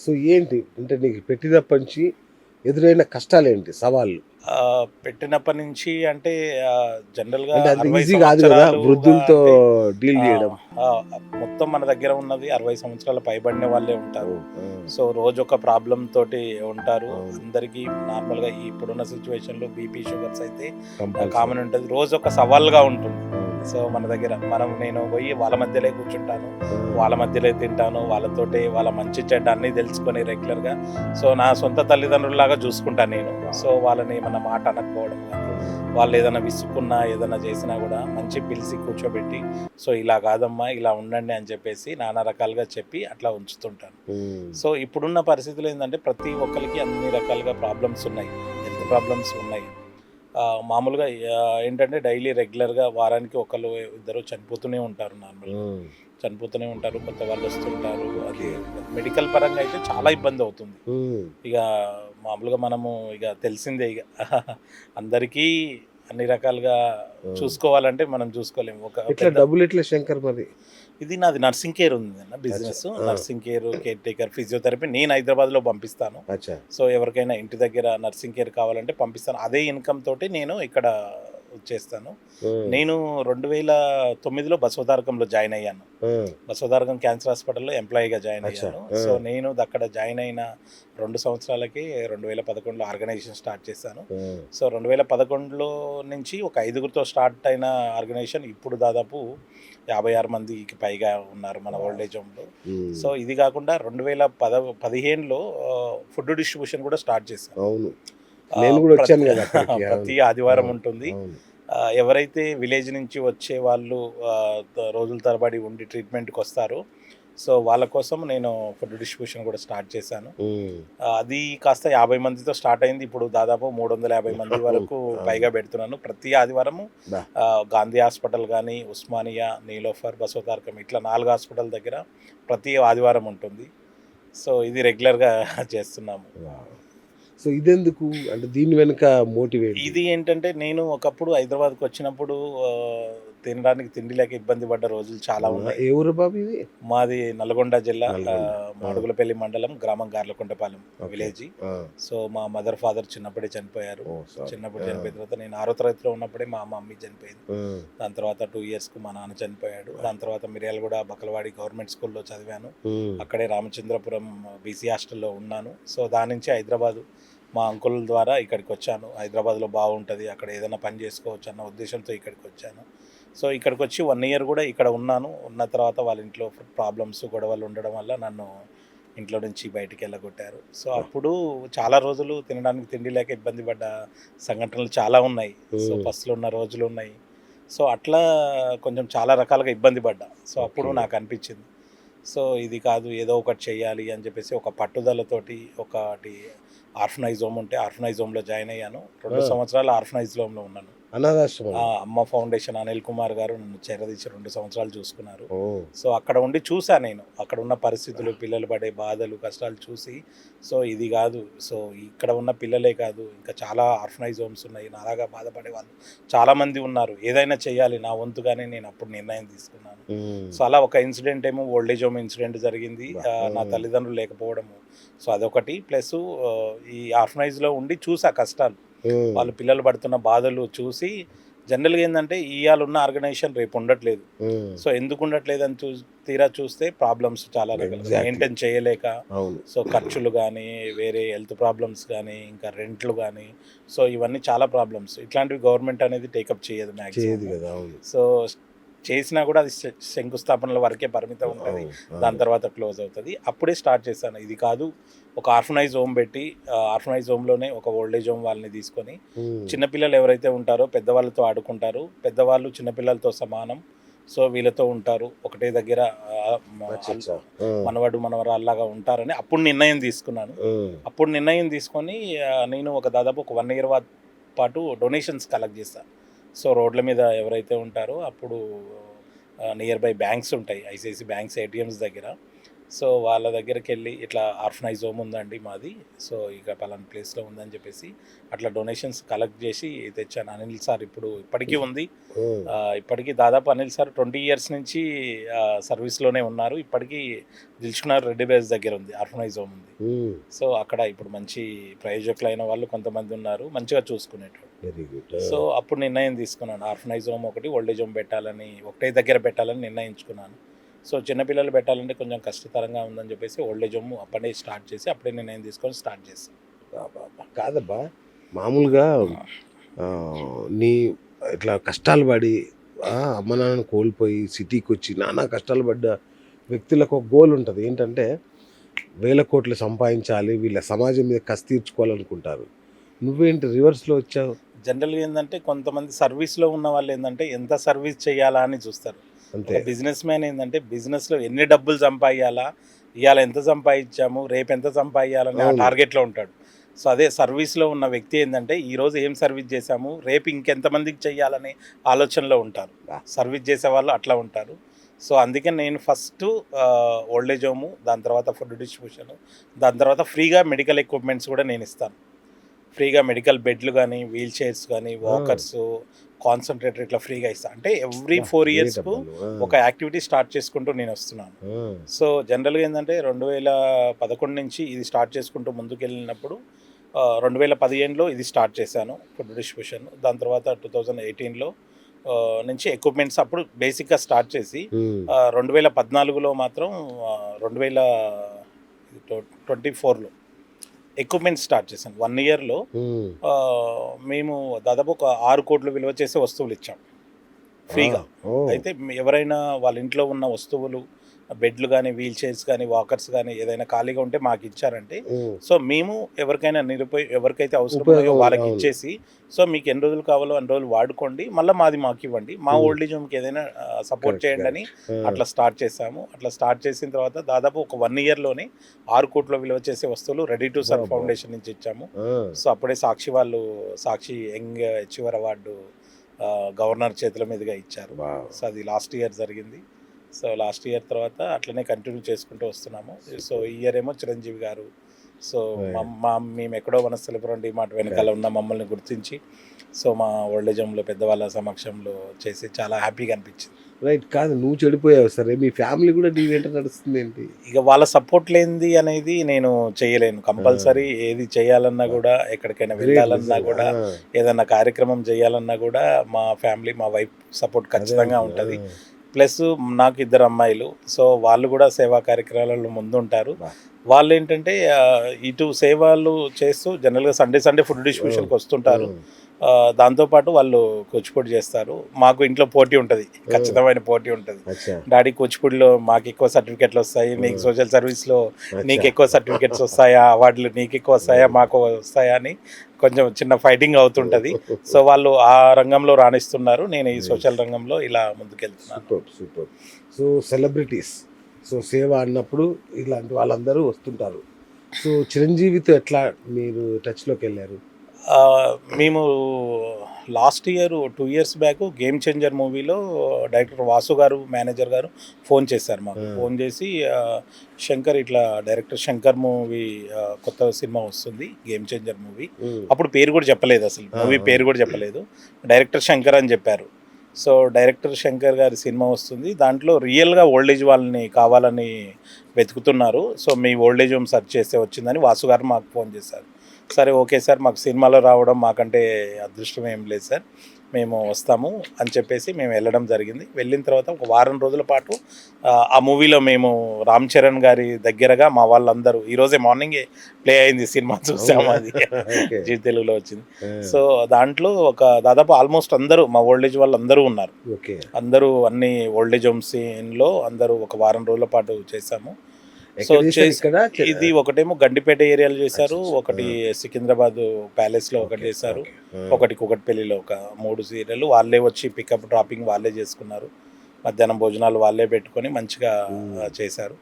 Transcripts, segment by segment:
So ఏంటి అంటే నీకు పెట్టినప్పటి నుంచి ఎదురైన కష్టాలేంటి? సవాళ్ళు? పెట్టినప్పటి నుంచి అంటే జనరల్‌గా అంటే అంత 60 ఈజీ కాదు గదా! సంవత్సరాలుగా వృద్ధులతో అంటే డీల్ జేయడం. ఆహ్, ఆహ్, మొత్తం మన దగ్గర ఉన్నది 60 సంవత్సరాల పైబడిన వాళ్ళే ఉంటారు. ఓహ్! ఆ! సో, రోజొక ప్రాబ్లమ్ తోటి ఉంటారు. అవును. అందరికీ నార్మల్‌గా ఇప్పుడున్న సిట్యుయేషన్‌లో బీపీ, షుగర్స్ అయితే కంపల్సరీ. కామన్ ఉంటది. రోజొక సవాల్‌గా ఉంటుంది. అవును. సో, మన దగ్గర నేను పోయి వాళ్ళ మధ్యలో కూర్చుంటాను. ఆ! వాళ్ళ మధ్యలో తింటాను. వాళ్ళతోటే వాళ్ళ మంచి చెడ్డ అన్నీ తెలుసుకొని రెగ్యులర్‌గా సో, నా సొంత తల్లిదండ్రుల్లాగా చూసుకుంటాను నేను. సో, వాళ్ళని ఏమన్నా మాట అనకపోవడం గానీ, వాళ్ళు ఏదైనా విసుక్కున్నా, ఏదైనా చేసినా గూడా మంచి పిలిసి కూర్చోబెట్టి, సో, ఇలా కాదమ్మా, ఇలా ఉండండి అని చెప్పేసి నానా రకాలుగా చెప్పి అట్లా ఉంచుతుంటాను. హ్మ్. సో, ఇప్పుడున్న పరిస్థితులు ఏందంటే ప్రతి ఒక్కళ్ళకి అన్ని రకాలుగా ప్రాబ్లమ్స్ ఉన్నాయి. హెల్త్ ప్రాబ్లమ్స్ ఉన్నాయి. మామూలుగా ఏంటంటే డైలీ రెగ్యులర్‌గా వారానికి ఒకళ్ళు, ఇద్దరు చనిపోతూనే ఉంటారు నార్మల్‌గా. హ్మ్. చనిపోతూనే ఉంటారు. కొత్త వాళ్ళు వస్తుంటారు. అది ఓకే. మెడికల్ పరంగా అయితే చాలా ఇబ్బందవుతుంది. హ్మ్. ఇక మామూలుగా మనము ఇక తెలిసిందే ఇగ. అందరికీ అన్ని రకాలుగా అవును. చూసుకోవాలంటే మనం చూసుకోలేము. ఒక ఎట్లా పెద్ద డబ్బులెట్లా శంకర్ మరి? ఇది నాది నర్సింగ్ కేర్ ఉందన్న అచ్చా! బిజినెస్. ఆ! Nursing care, care taker, physiotherapy నేను హైదరాబాద్‌లో పంపిస్తాను. అచ్చా! సో, ఎవరికైనా ఇంటి దగ్గర నర్సింగ్ కేర్ కావాలంటే పంపిస్తాను. అదే ఇన్‌కమ్ తోటి నేను ఇక్కడ చేస్తాను. హ్మ్. నేను 2009లో బసవతారకంలో జాయిన్ అయ్యాను. ఆ! బసవతారకం క్యాన్సర్ హాస్పిటల్‌లో ఎంప్లాయీగా జాయిన్ అచ్చా! అయ్యాను. ఆ! సో, నేను అక్కడ జాయిన్ అయిన 2 సంవత్సరాలకే 2011లో ఆర్గనైజేషన్ స్టార్ట్ చేశాను. ఆ! సో, 2011లో నుంచి ఒక ఐదుగురితో స్టార్ట్ అయిన ఆర్గనైజేషన్ ఇప్పుడు దాదాపు 56 మందికి పైగా ఉన్నారు మన వావ్! ఓల్డ్ ఏజ్ హోమ్‌లో. హ్మ్. సో, ఇది కాకుండా 2015లో ఫుడ్ డిస్ట్రిబ్యూషన్ కూడా స్టార్ట్ చేశాను. అవును. నేను గూడా ప్రతి వచ్చాను గదా! అక్కడికి. ప్రతి అవును. ఆదివారం అవును. ఉంటుంది. అవును. ఎవరైతే విలేజ్ నుంచి వచ్చే వాళ్ళు రోజుల తరబడి ఉండి ట్రీట్మెంట్‌కొస్తారో, సో, వాళ్ళ కోసం నేను ఫుడ్ డిస్ట్రిబ్యూషన్ కూడా స్టార్ట్ చేశాను. హ్మ్. అది కాస్త 50 మందితో స్టార్ట్ అయింది. ఇప్పుడు దాదాపు 350 మంది అవును. వరకు అవును. పైగా పెడుతున్నాను. ప్రతి ఆదివారము అబ్బా! గాంధీ హాస్పిటల్ గానీ, ఉస్మానియా, నీలోఫర్, బసవతారకం ఇట్లా 4 హాస్పిటల్ దగ్గర ప్రతి ఆదివారం ఉంటుంది. సో, ఇది రెగ్యులర్‌గా చేస్తున్నాము. వావ్! సో ఇదెందుకు? అంటే దీని వెనుక మోటివ్ ఏంటి? ఇది ఏంటంటే, నేను ఒకప్పుడు హైదరాబాద్‌కొచ్చినప్పుడు తినడానికి తిండి లేక ఇబ్బంది పడ్డ రోజులు చాలా అవునా? ఉన్నాయి. ఏ ఊరు బాబు ఇది? మాది నల్గొండ జిల్లా, నల్గొండ. ఆ! మాడుగులపల్లి మండలం, గ్రామం గార్లకుంటపాలెం ఓకే. విలేజి. ఆ! సో, మా మదర్, ఫాదర్ చిన్నప్పుడే చనిపోయారు. ఓహ్! సారీ. చిన్నప్పుడు ఆ! చనిపోయిన తర్వాత నేను 6 తరగతిలో ఉన్నప్పుడే మా మమ్మీ చనిపోయింది. హ్మ్. దాని తర్వాత 2 ఇయర్స్‌కి మా నాన్న చనిపోయాడు. దాని తర్వాత మిర్యాలగూడ, బకలవాడి గవర్నమెంట్ స్కూల్‌లో చదివాను. హ్మ్. అక్కడే రామచంద్రపురం బీసీ హాస్టల్‌లో ఉన్నాను. సో, దాని నుంచి హైదరాబాదు మా అంకుల్ ద్వారా ఇక్కడికొచ్చాను. హైదరాబాద్‌లో బాగుంటది. అక్కడ ఏదైనా పని చేసుకోవచ్చు అన్న ఉద్దేశ్యంతో ఇక్కడికొచ్చాను. సో, ఇక్కడికొచ్చి 1 ఇయర్ గూడా ఇక్కడ ఉన్నాను. ఉన్న తర్వాత వాళ్ళ ఇంట్లో ప్రాబ్లమ్స్, గొడవలు ఉండడం వల్ల నన్ను ఇంట్లో నుంచి బయటికెళ్ళగొట్టారు. సో, అబ్బా! అప్పుడు చాలా రోజులు తినడానికి తిండి లేక ఇబ్బంది పడ్డ సంఘటనలు చాలా ఉన్నాయి. సో, హ్మ్. పస్తులున్న రోజులున్నాయి. సో, అట్లా కొంచెం చాలా రకాలుగా ఇబ్బంది పడ్డా. సో, అప్పుడు ఓకే. నాకనిపిచ్చింది. సో, ఇది కాదు ఏదో ఒకటి చేయాలి అని చెప్పేసి ఒక పట్టుదలతోటి ఒకటి ఆర్ఫనైజ్ హోమ్ ఉంటే ఆర్ఫనైజ్ హోమ్‌లో జాయిన్ అయ్యాను. 2 ఆ! సంవత్సరాలు ఆర్ఫనైజ్ హోమ్‌లో ఉన్నాను. అనాథాశ్రమంలో. అమ్మ ఫౌండేషన్ అనిల్ కుమార్ గారు నన్ను చేరదీసి 2 సంవత్సరాలు చూసుకున్నారు. ఓహ్! సో, అక్కడ ఉండి చూసా నేను. అక్కడున్న అబ్బా! పరిస్థితులు, పిల్లలు పడే బాధలు, కష్టాలు చూసి, సో, ఇది గాదు. సో, ఇక్కడ ఉన్న పిల్లలే కాదు, ఇంకా చాలా ఆర్ఫనైజ్ హోమ్స్ ఉన్నాయి. నాలాగా బాధపడే వాళ్ళు చాలామంది ఉన్నారు. ఏదైనా చేయాలి నా వంతుగానే నేను అప్పుడు నిర్ణయం తీసుకున్నాను. హ్మ్. సో, అలా ఒక ఇన్సిడెంట్ ఏమో ఓల్డ్ ఏజ్ హోమ్ ఇన్సిడెంట్ జరిగింది. అబ్బా! నా ఆ! తల్లిదండ్రులు లేకపోవడము. సో, అదొకటి. ప్లస్సు ఈ ఆర్ఫనైజ్‌లో ఉండి చూసా కష్టాలు. హ్మ్. వాళ్ళు పిల్లలు పడుతున్న బాధలు చూసి జనరల్‌గా ఏందంటే ఇయ్యాలున్న ఆర్గనైజేషన్ రేపు ఉండట్లేదు. హ్మ్. సో, ఎందుకు ఉండట్లేదని తీరా చూస్తే ప్రాబ్లమ్స్ చాలా రకాలుగా ఎగ్జాక్ట్‌లీ. మెయింటైన్ చేయలేక, అవును. సో, ఖర్చులు గానీ, వేరే హెల్త్ ప్రాబ్లమ్స్ గానీ, ఇంకా రెంట్‌లు గానీ, సో, ఇవన్నీ చాలా ప్రాబ్లమ్స్. ఇట్లాంటివి గవర్నమెంట్ అనేది టేకప్ చేయదు చేయదు మాక్సిమము. గదా! అవును. సో, చేసినా గూడా అది శంకుస్థాపనల వరకే పరిమితం ఉంటది. అవును. దాని అవును. తర్వాత క్లోజ్ అవుతది. అప్పుడే స్టార్ట్ చేశాను. ఇది కాదు, ఒక ఆర్ఫనైజ్ హోమ్ పెట్టి ఆర్ఫనైజ్ హోమ్‌లోనే ఒక ఓల్డ్ ఏజ్ హోమ్ వాళ్ళని తీసుకొని, హ్మ్. చిన్న పిల్లలు ఎవరైతే ఉంటారో పెద్దవాళ్ళతో ఆడుకుంటారు. పెద్దవాళ్ళు చిన్న పిల్లలతో సమానం. సో, వీళ్ళతో ఉంటారు. ఒకటే దగ్గర ఆహ్, మ అల్ అచ్చచ్చా! ఆ! మనవడు, మనవరాల్లాగా ఉంటారని అప్పుడు నిర్ణయం తీసుకున్నాను. హ్మ్. అప్పుడు నిర్ణయం తీసుకొని నేను ఒక దాదాపు ఒక 1 ఇయర్ పాటు డొనేషన్స్ కలెక్ట్ చేశా. సో, రోడ్ల మీద ఎవరైతే ఉంటారో అప్పుడు నియర్ బై బ్యాంక్స్ ఉంటాయి. ఐసీఐసీ బ్యాంక్స్ ఏటీఎమ్స్ దగ్గర. సో వాళ్ళ దగ్గరికి వెళ్ళి ఇట్లా ఆర్ఫనైజ్ హోమ్ ఉందండి మాది, సో ఇక పలానా ప్లేస్లో ఉందని చెప్పేసి అట్లా డొనేషన్స్ కలెక్ట్ చేసి తెచ్చాను. అనిల్ సార్ ఇప్పటికీ ఉంది. ఇప్పటికీ దాదాపు అనిల్ సార్ 20 ఇయర్స్ నుంచి సర్వీస్లోనే ఉన్నారు. ఇప్పటికీ దిల్సుఖ్నగర్ రెడ్డి బ్రదర్స్ దగ్గర ఉంది ఆర్ఫనైజ్ హోమ్ ఉంది. సో అక్కడ ఇప్పుడు మంచి ప్రయోజకులైన వాళ్ళు కొంతమంది ఉన్నారు, మంచిగా చూసుకునేటోళ్ళు. Very good. సో అప్పుడు నిర్ణయం తీసుకున్నాను, ఆర్ఫనైజ్ హోమ్ ఒకటి, ఓల్డేజ్ హోమ్ పెట్టాలని, ఒకటే దగ్గర పెట్టాలని నిర్ణయించుకున్నాను. సో చిన్నపిల్లలు పెట్టాలంటే కొంచెం కష్టతరంగా ఉందని చెప్పేసి ఓల్డేజ్ హోమ్ అప్పుడే స్టార్ట్ చేసి అప్పుడే నిర్ణయం తీసుకొని స్టార్ట్ చేశాను. కాదబ్బా, మామూలుగా నీ ఇట్లా కష్టాలు పడి అమ్మ నాన్నని కోల్పోయి సిటీకి వచ్చి నానా కష్టాలు పడ్డ వ్యక్తులకు ఒక గోల్ ఉంటుంది, ఏంటంటే 1000 కోట్లు సంపాదించాలి, వీళ్ళ సమాజం మీద కసి తీర్చుకోవాలనుకుంటారు. నువ్వేంటి రివర్స్లో వచ్చావు? జనరల్గా ఏంటంటే కొంతమంది సర్వీస్లో ఉన్న వాళ్ళు ఏంటంటే ఎంత సర్వీస్ చేయాలా అని చూస్తారు. అంతే. బిజినెస్ మ్యాన్ ఏంటంటే బిజినెస్లో ఎన్ని డబ్బులు సంపాదించాలా, ఇవాళ ఎంత సంపాదించాము, రేపు ఎంత సంపాదించాలని ఆ టార్గెట్లో ఉంటాడు. సో అదే సర్వీస్లో ఉన్న వ్యక్తి ఏంటంటే ఈరోజు ఏం సర్వీస్ చేశాము, రేపు ఇంకెంతమందికి చేయాలనే ఆలోచనలో ఉంటారు. సర్వీస్ చేసే వాళ్ళు అట్లా ఉంటారు. సో అందుకే నేను ఫస్ట్ ఓల్డేజ్ హోము, దాని తర్వాత ఫుడ్ డిస్ట్రిబ్యూషన్, దాని తర్వాత ఫ్రీగా మెడికల్ ఎక్విప్మెంట్స్ కూడా నేను ఇస్తాను. ఫ్రీగా మెడికల్ బెడ్లు కానీ, వీల్ చైర్స్ కానీ, వాకర్స్, కాన్సన్ట్రేటర్ ఇట్లా ఫ్రీగా ఇస్తాను. అంటే ఎవ్రీ 4 ఇయర్స్కు ఒక యాక్టివిటీ స్టార్ట్ చేసుకుంటూ నేను వస్తున్నాను. సో జనరల్గా ఏంటంటే 2011 నుంచి ఇది స్టార్ట్ చేసుకుంటూ ముందుకు వెళ్ళినప్పుడు 2015లో ఇది స్టార్ట్ చేశాను ఫుడ్ డిస్ట్రిబ్యూషన్. దాని తర్వాత 2018లో నుంచి ఎక్విప్మెంట్స్ అప్పుడు బేసిక్గా స్టార్ట్ చేసి 2014లో మాత్రం 2024లో ఎక్విప్మెంట్ స్టార్ట్ చేశాను. 1 ఇయర్లో మేము దాదాపు ఒక 6 కోట్లు విలువ చేసే వస్తువులు ఇచ్చాం ఫ్రీగా. అయితే ఎవరైనా వాళ్ళ ఇంట్లో ఉన్న వస్తువులు, బెడ్లు కానీ, వీల్ చైర్స్ కానీ, వాకర్స్ కానీ ఏదైనా ఖాళీగా ఉంటే మాకు ఇచ్చారంటే, సో మేము ఎవరికైనా ఎవరికైతే అవసరం ఉన్నాయో వాళ్ళకి ఇచ్చేసి, సో మీకు ఎన్ని రోజులు కావాలో అన్ని రోజులు వాడుకోండి, మళ్ళీ మాకు ఇవ్వండి, మా ఓల్డేజ్ హోమ్కి ఏదైనా సపోర్ట్ చేయండి అని అట్లా స్టార్ట్ చేసాము. అట్లా స్టార్ట్ చేసిన తర్వాత దాదాపు ఒక 1 ఇయర్లోనే 6 కోట్ల విలువ చేసే వస్తువులు రెడీ టు సర్వ్ ఫౌండేషన్ నుంచి ఇచ్చాము. సో అప్పుడే సాక్షి యంగ్ అచీవర్ అవార్డు గవర్నర్ చేతుల మీదుగా ఇచ్చారు. సో అది లాస్ట్ ఇయర్ జరిగింది. సో లాస్ట్ ఇయర్ తర్వాత అట్లనే కంటిన్యూ చేసుకుంటూ వస్తున్నాము. సో ఈ ఇయర్ ఏమో చిరంజీవి గారు, సో మేము ఎక్కడో వనస్థలిపురం డిమార్ట్ వెనకాల ఉన్న మమ్మల్ని గుర్తించి, సో మా ఓల్డేజ్ హోమ్లో పెద్దవాళ్ళ సమక్షంలో చేసి చాలా హ్యాపీగా అనిపించింది. రైట్. కాదు, నువ్వు చెడిపోయావు సరే, మీ ఫ్యామిలీ కూడా నీ వెంట నడుస్తుంది ఏంటి? ఇక వాళ్ళ సపోర్ట్ లేనిది అనేది నేను చేయలేను. కంపల్సరీ ఏది చేయాలన్నా కూడా, ఎక్కడికైనా వెళ్ళాలన్నా కూడా, ఏదన్నా కార్యక్రమం చేయాలన్నా కూడా మా ఫ్యామిలీ, మా వైఫ్ సపోర్ట్ ఖచ్చితంగా ఉంటుంది. ప్లస్ నాకు 2 అమ్మాయిలు, సో వాళ్ళు కూడా సేవా కార్యక్రమాలలో ముందుంటారు. వాళ్ళు ఏంటంటే ఇటు సేవలు చేస్తూ జనరల్గా సండే ఫుడ్ డిస్ట్రిబ్యూషన్కి వస్తుంటారు. దాంతోపాటు వాళ్ళు కూచిపూడి చేస్తారు. మాకు ఇంట్లో పోటీ ఉంటుంది, ఖచ్చితమైన పోటీ ఉంటుంది. డాడీ కూచిపూడిలో మాకు ఎక్కువ సర్టిఫికెట్లు వస్తాయి, నీకు సోషల్ సర్వీస్లో నీకు ఎక్కువ సర్టిఫికెట్స్ వస్తాయా, అవార్డులు నీకు ఎక్కువ వస్తాయా, మాకు వస్తాయా అని కొంచెం చిన్న ఫైటింగ్ అవుతుంటుంది. సో వాళ్ళు ఆ రంగంలో రాణిస్తున్నారు, నేను ఈ సోషల్ రంగంలో ఇలా ముందుకెళ్తున్నాను. సూపర్. సో సెలబ్రిటీస్, సో సేవ అన్నప్పుడు ఇలాంటి వాళ్ళందరూ వస్తుంటారు. సో చిరంజీవితో ఎట్లా మీరు టచ్లోకి వెళ్ళారు? మేము last year 2 years back game changer మూవీలో డైరెక్టర్ వాసు గారు, మేనేజర్ గారు ఫోన్ చేశారు మాకు. ఫోన్ చేసి శంకర్, ఇట్లా డైరెక్టర్ శంకర్ మూవీ కొత్త సినిమా వస్తుంది, గేమ్ చేంజర్ మూవీ. అప్పుడు పేరు కూడా చెప్పలేదు, అసలు మూవీ పేరు కూడా చెప్పలేదు, డైరెక్టర్ శంకర్ అని చెప్పారు. సో డైరెక్టర్ శంకర్ గారి సినిమా వస్తుంది, దాంట్లో రియల్గా ఓల్డేజ్ వాళ్ళని కావాలని వెతుకుతున్నారు, సో మీ ఓల్డేజ్ హోమ్ సెర్చ్ చేస్తే వచ్చిందని వాసు గారు మాకు ఫోన్ చేశారు. సరే ఓకే సార్, మాకు సినిమాలో రావడం మాకంటే అదృష్టం ఏం లేదు సార్, మేము వస్తాము అని చెప్పేసి మేము వెళ్ళడం జరిగింది. వెళ్ళిన తర్వాత ఒక వారం రోజుల పాటు ఆ మూవీలో మేము రామ్ చరణ్ గారి దగ్గరగా మా వాళ్ళందరూ, ఈరోజే మార్నింగే ప్లే అయింది సినిమా, చూసాము, అది జీ తెలుగులో వచ్చింది. సో దాంట్లో ఒక దాదాపు ఆల్మోస్ట్ అందరూ మా ఓల్డేజ్ వాళ్ళు అందరూ ఉన్నారు. అందరూ అన్ని ఓల్డేజ్ హోమ్ సీన్లో అందరూ ఒక వారం రోజుల పాటు చేశాము. సో ఇది ఒకటేమో గండిపేట ఏరియాలో చేశారు, ఒకటి సికింద్రాబాద్ ప్యాలెస్లో ఒకటి చేశారు, ఒకటి కుకట్పల్లిలో ఒక 3 సీరియల్. వాళ్ళే వచ్చి పికప్ డ్రాపింగ్ వాళ్ళే చేసుకున్నారు, మధ్యాహ్నం భోజనాలు వాళ్ళే పెట్టుకొని మంచిగా చేశారు.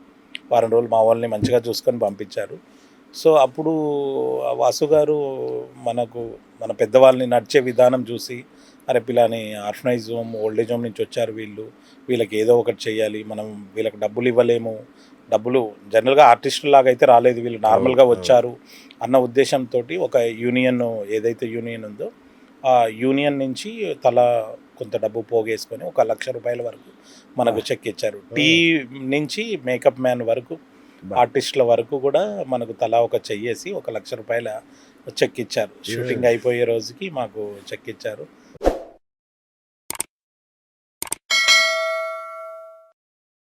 వారం రోజులు మా వాళ్ళని మంచిగా చూసుకొని పంపించారు. సో అప్పుడు వాసు గారు మన పెద్దవాళ్ళని నడిచే విధానం చూసి, అరే పిల్లని ఆర్ఫనైజ్ హోమ్, ఓల్డేజ్ హోమ్ నుంచి వచ్చారు వీళ్ళకి ఏదో ఒకటి చేయాలి, మనం వీళ్ళకి డబ్బులు ఇవ్వలేము, డబ్బులు జనరల్గా ఆర్టిస్టుల లాగా అయితే రాలేదు, వీళ్ళు నార్మల్గా వచ్చారు అన్న ఉద్దేశంతో ఒక యూనియన్ ఏదైతే యూనియన్ ఉందో ఆ యూనియన్ నుంచి తలా కొంత డబ్బు పోగేసుకొని 1,00,000 రూపాయల వరకు మనకు చెక్ ఇచ్చారు. టీ నుంచి మేకప్ మ్యాన్ వరకు ఆర్టిస్టుల వరకు కూడా మనకు తలా ఒక చెయ్యేసి 1,00,000 రూపాయల చెక్ ఇచ్చారు. షూటింగ్ అయిపోయే రోజుకి మాకు చెక్ ఇచ్చారు.